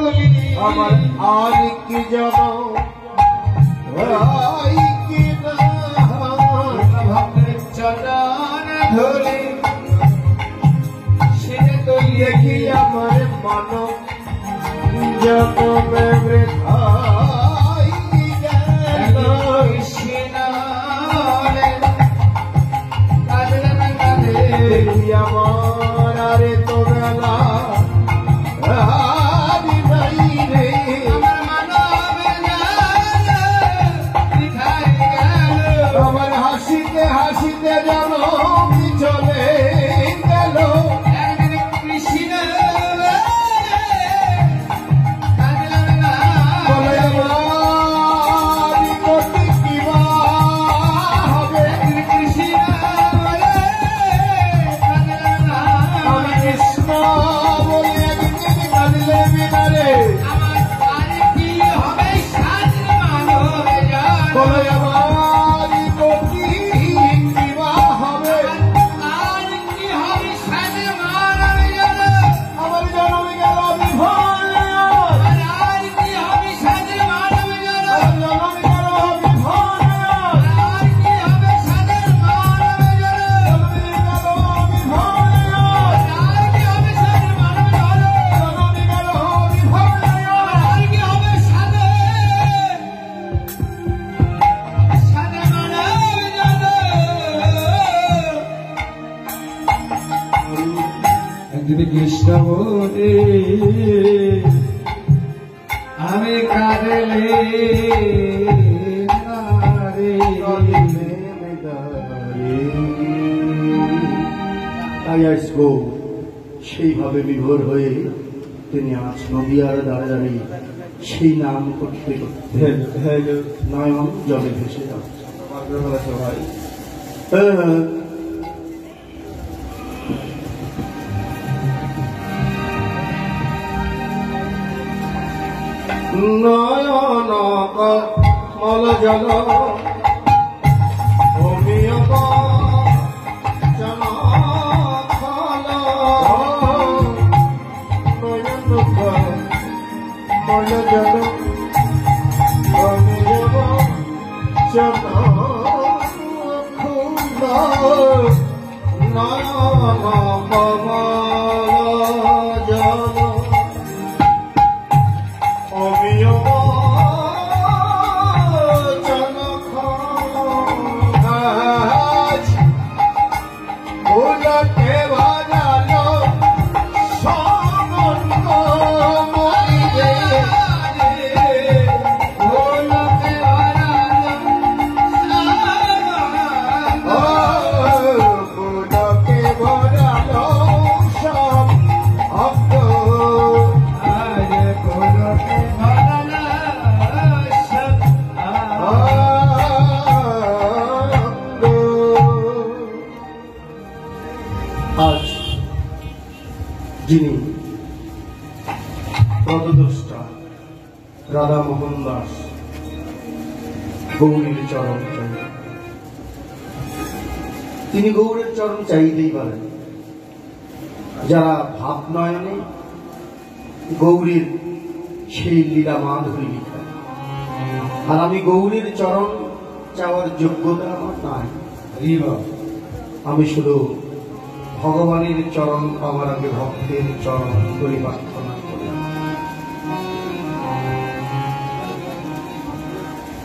ধুলি আমার আর কি জানো কি না ভক্তের চরণ ধুলি সে তো দেখি আমার মন জনমে বৃথাই গেল দেখি আমার আরে তো বেলা আমার হাসিতে হাসিতে যেন চলে গেল কৃষ্ণ বলে আমার গতি কিবা হবে আমি কৃষ্ণ বলে একদিন কাঁদলে বিনারে বলে আমার গতি কিবা হবে আমার জন্ম গেল বিভোরে কৃষ্ণ বলে আমি কাঁদলে তাই আজকে সেইভাবে বিভোর হয়ে তিনি আজ নদিয়ার দ্বারে দাঁড়িয়ে সেই নাম করতে করতে নয়ন জলে ভেসে যাচ্ছে সবাই নয়ন কমল জল অমিয়ত জনখল নয়ন কমল জল অমিয়ত জনখল নয়ন কমল জল আজ যিনি পদদ্রষ্টা রাধা মোহন দাস গৌরীর চরণ চাই তিনি গৌরের চরণ চাইতেই পারেন যারা ভাবনয়নে গৌরীর সেই লীলা মাধুরী লিখেন আর আমি গৌরীর চরণ চাওয়ার যোগ্যতা আমার নাই আমি শুধু ভগবানের চরণ পাওয়ার আগে ভক্তের চরণ করে প্রার্থনা করি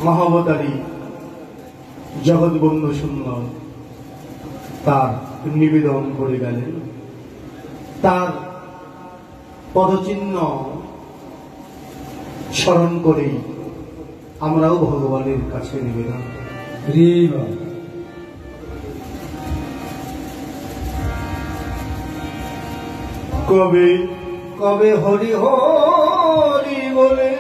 মহাবতারী জগৎবন্ধু সুন্দর তার নিবেদন করে গেলেন তার পদচিহ্ন স্মরণ করেই আমরাও ভগবানের কাছে নিবেদন কবে কবে হরি হরি বলে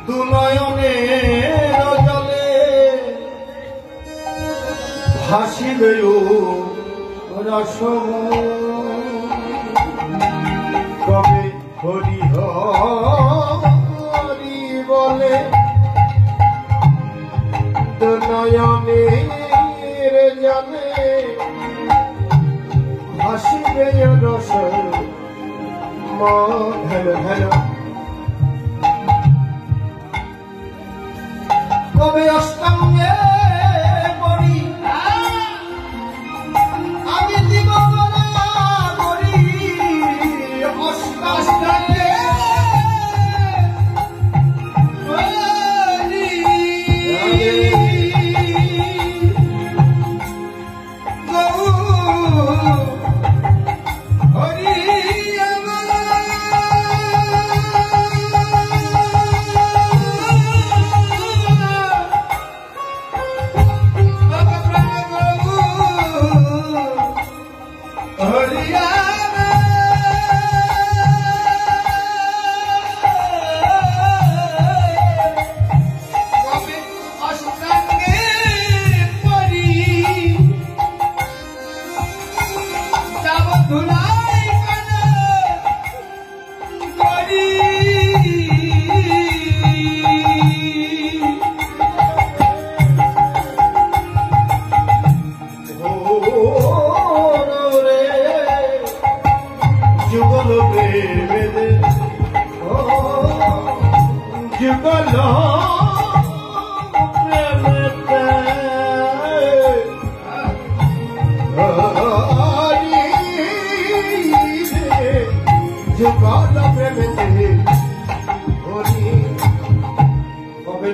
দুনয়নে জলে ভাসিবে রসম কবে হরি হরি বলে দুনয়নে জলে ভাসিবে রসম কবে অষ্টাঙ্গে পড়ি আমি দিব বলা করি অষ্টাঙ্গে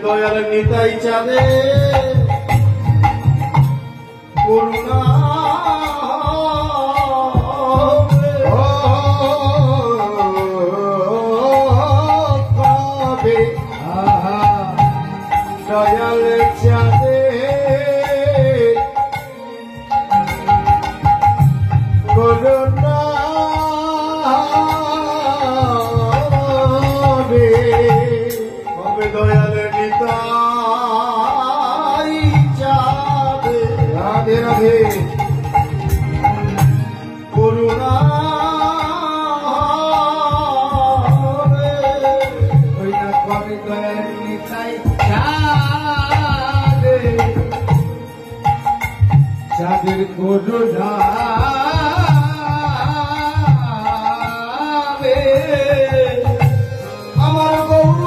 দয়াল নিতাই চাঁদে করুণা কবে দয়াল চাঁদে করুণা কবে দয়াল নিতাই চাঁদে রাধে রাধে করুণা কবে দয়াল নিতাই চাঁদে চাঁদের করুণা আমার গৌর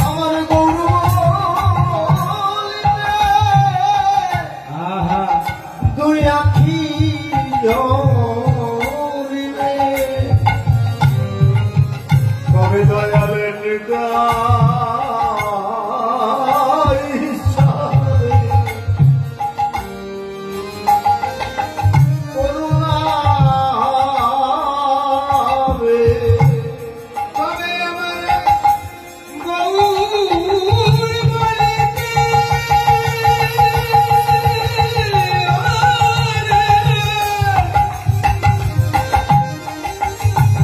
আমার গৌর দুই আখি কবে দয়ালের নিতাই চাঁদে করুণা কবে আমার গৌর বলিতে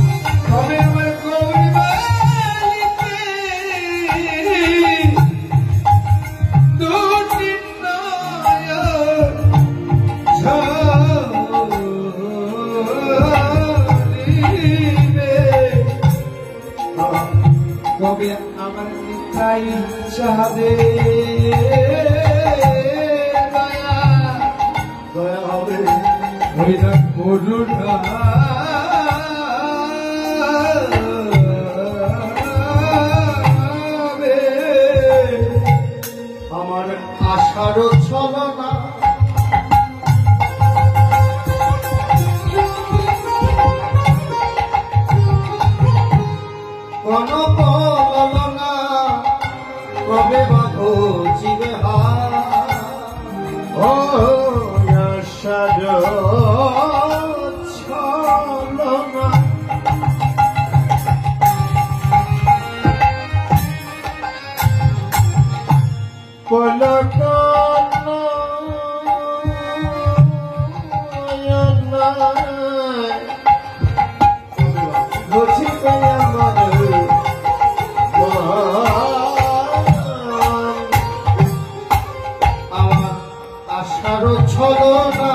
কবে আমার গৌর বলিতে দুটি নয়ন ঝরিবে কবে আমার নিতাই চাঁদে দয়া দয়া হবে হইরা করুণা আমার আশারও ছলনা কোন বলনা কবে বাঁধো চিবে ও আশারও ছলনা আমার আশারও ছলনা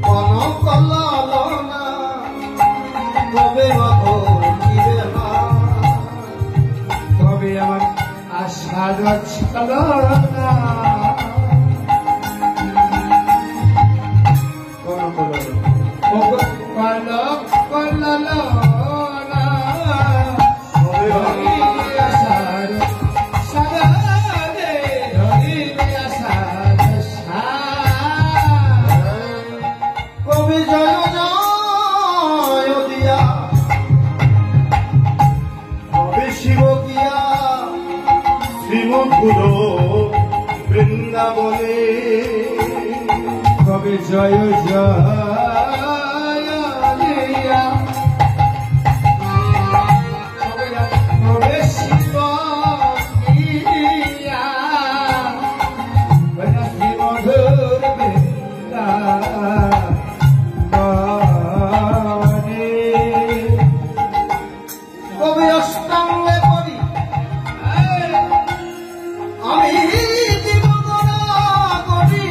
কোন কলনা কবে বাঁধো চিরে ছলনা কলক কলনা কবি জয় জয় দিয়া কবি শিব গিয়া শ্রীমধুর বৃন্দাবনে কবি জয় জয় দিয়া কবি শিব গিয়া শ্রীমধুর বৃন্দাবনে কবি অষ্টাঙ্গে করি আমি জীবনা করি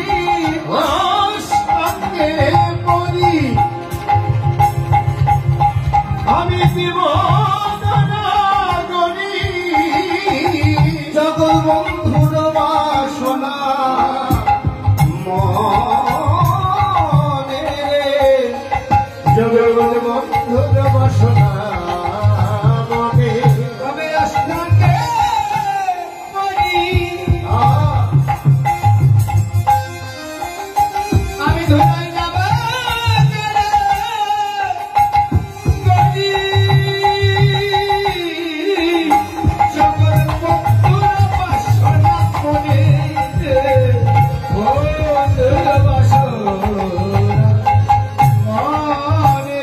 অষ্টাঙ্গে করি আমি জীবনা করি জগৎ বন্ধুর বাসনা মনে জগৎ বন্ধুর বাসনা মনে কবি অষ্টাঙ্গে করি আমি ধরাই যাব করি সকল বন্ধুর বাসনা মনে বন্ধুর বাসনা মনে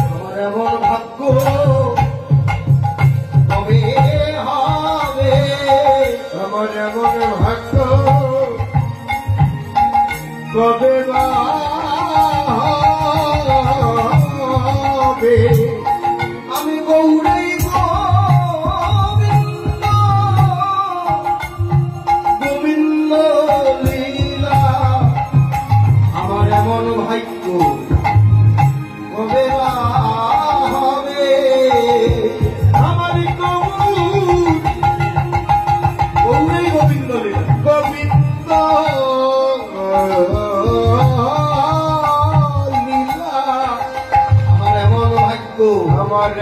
আমার এমন ভাগ্য কবে হবে আমার এমন ভাগ্য কবে বা হবে আমি গৌরাই গোবিন্দ গোবিন্দ লীলা আমার এমন ভাগ্য কবে বা হবে আমার গৌরাই গোবিন্দ লীলা গোবিন্দ লীলা আমার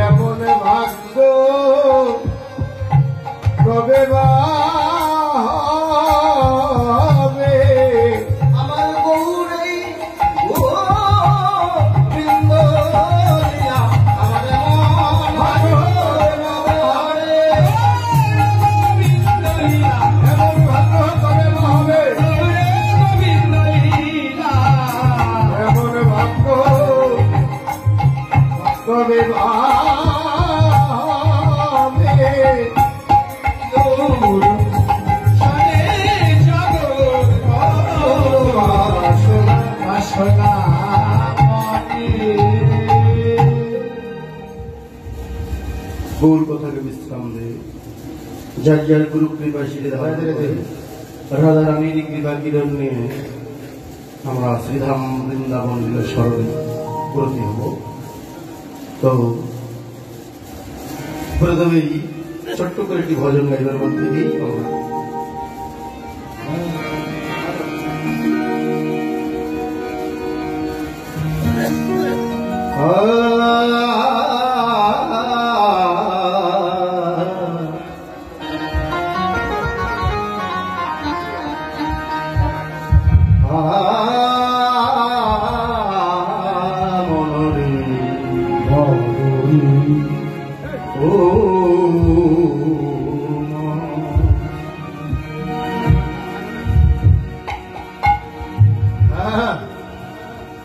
এমন ভাগ্য কবে বা হবে আমার গৌরাই গোবিন্দ লীলা আমার এমন ভাগ্য এমন ভাগ্য কবে বা হবে এমন ভাগ্য কবে বা হবে গৌর কথাকে বিশ্রাম দে যার যার গুরু কৃপা শিরে রাধা রানীর কৃপা কিরণ নিয়ে আমরা শ্রীধাম বৃন্দাবন লীলা স্মরণে করতে হব। তো প্রথমেই ছোট্ট করে একটি ভজন গাইবার মধ্যে দিয়েই আমরা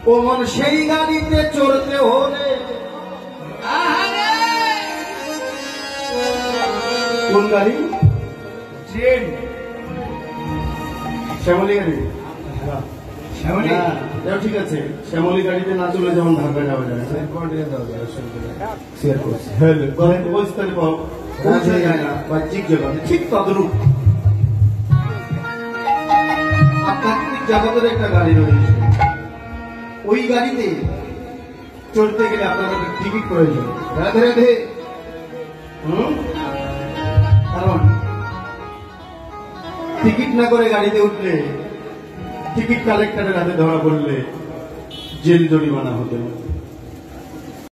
ও মন সেই গাড়িতে চড়তে হলে কোন গাড়ি ট্রেন শ্যামলী গাড়ি শ্যামলী ঠিক আছে শ্যামলী গাড়িতে না চলে যেমন ঢাকা যাওয়া যায় শেয়ার করছি বলছি পৌঁছে যায় না বাহ্যিক জগতে ঠিক তদরূপ আধ্যাত্মিক জগতের একটা গাড়ি রয়েছে ওই গাড়িতে চড়তে গেলে আপনাদের টিকিট প্রয়োজন রাধে রাধে কারণ টিকিট না করে গাড়িতে উঠলে, টিকিট কালেক্টরের হাতে ধরা পড়লে জেল জরিমানা হতে পারে।